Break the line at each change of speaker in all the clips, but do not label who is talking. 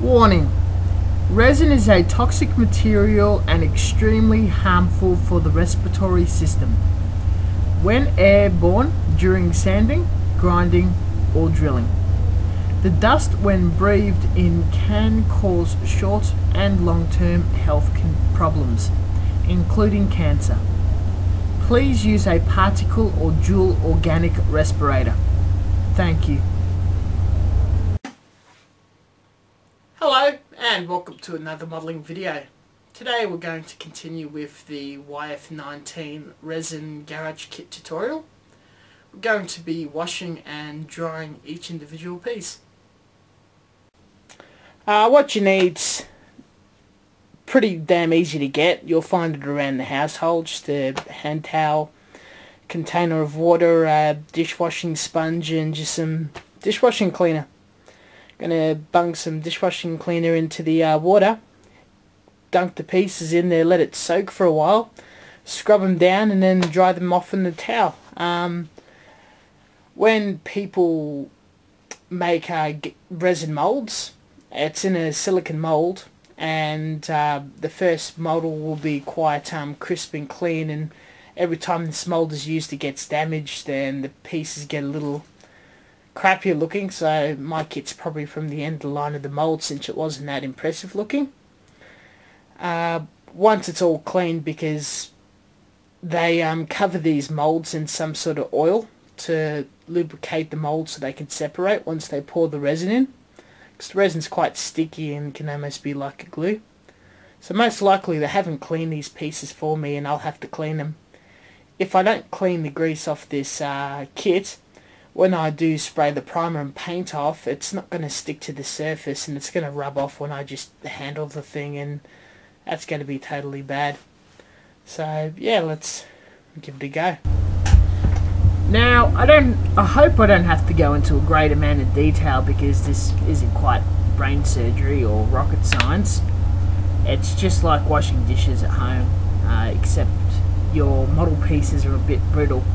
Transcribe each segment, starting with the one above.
Warning: resin is a toxic material and extremely harmful for the respiratory system when airborne during sanding, grinding, or drilling. The dust, when breathed in, can cause short and long-term health problems, including cancer. Please use a particle or dual organic respirator. Thank you. Hello and welcome to another modelling video. Today we're going to continue with the YF-19 resin garage kit tutorial. We're going to be washing and drying each individual piece. What you need's pretty damn easy to get. You'll find it around the household. Just a hand towel, container of water, a dishwashing sponge, and just some dishwashing cleaner. Gonna bung some dishwashing cleaner into the water, dunk the pieces in there, let it soak for a while, scrub them down, and then dry them off in the towel. When people make resin molds, it's in a silicone mold, and the first model will be quite crisp and clean, and every time this mold is used it gets damaged and the pieces get a little crappier looking. So my kit's probably from the end of the line of the mold, since it wasn't that impressive looking. Once it's all cleaned, because they cover these molds in some sort of oil to lubricate the mold so they can separate once they pour the resin in, because the resin's quite sticky and can almost be like a glue. So most likely they haven't cleaned these pieces for me and I'll have to clean them. If I don't clean the grease off this kit, when I do spray the primer and paint off, it's not going to stick to the surface and it's going to rub off when I just handle the thing, and that's going to be totally bad. So yeah, let's give it a go. Now, I hope I don't have to go into a great amount of detail, because this isn't quite brain surgery or rocket science. It's just like washing dishes at home, except your model pieces are a bit brittle.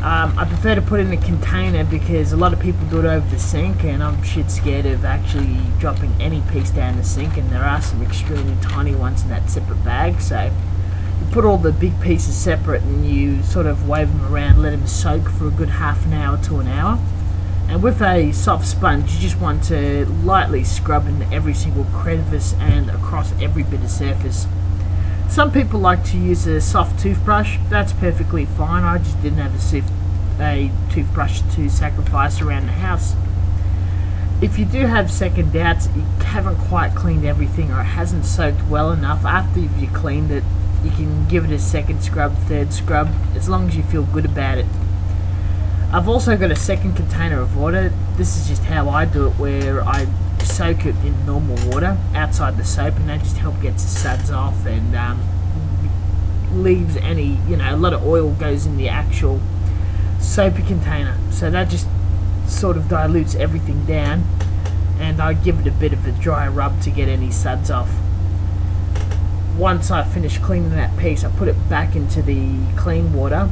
I prefer to put it in a container because a lot of people do it over the sink, and I'm shit scared of actually dropping any piece down the sink, and there are some extremely tiny ones in that separate bag. So you put all the big pieces separate and you sort of wave them around, let them soak for a good half an hour to an hour. And with a soft sponge, you just want to lightly scrub in every single crevice and across every bit of surface. Some people like to use a soft toothbrush. That's perfectly fine. I just didn't have a toothbrush to sacrifice around the house. If you do have second doubts, you haven't quite cleaned everything, or it hasn't soaked well enough, after you've cleaned it, you can give it a second scrub, third scrub, as long as you feel good about it. I've also got a second container of water. This is just how I do it, where I soak it in normal water outside the soap, and that just helps get the suds off and leaves any, a lot of oil goes in the actual soapy container, so that just sort of dilutes everything down, and I give it a bit of a dry rub to get any suds off. Once I finish cleaning that piece, I put it back into the clean water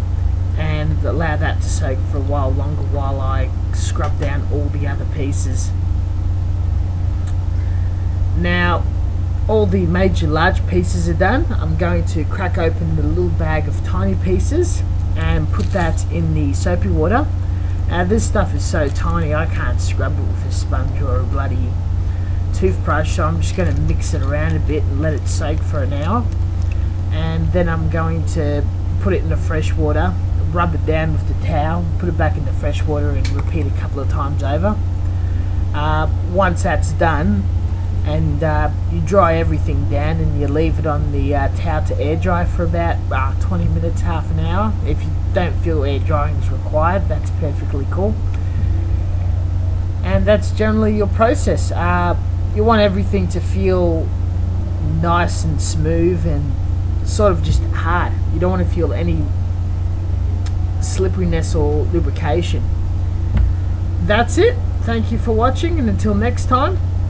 and allow that to soak for a while longer while I scrub down all the other pieces. Now all the major large pieces are done. I'm going to crack open the little bag of tiny pieces and put that in the soapy water. Now this stuff is so tiny I can't scrub it with a sponge or a bloody toothbrush, so I'm just going to mix it around a bit and let it soak for an hour, and then I'm going to put it in the fresh water, rub it down with the towel, put it back in the fresh water, and repeat a couple of times over. Once that's done, and you dry everything down, and you leave it on the towel to air dry for about 20 minutes, half an hour. If you don't feel air drying is required, that's perfectly cool. And that's generally your process. You want everything to feel nice and smooth and sort of just hard. You don't want to feel any slipperiness or lubrication. That's it. Thank you for watching, and until next time,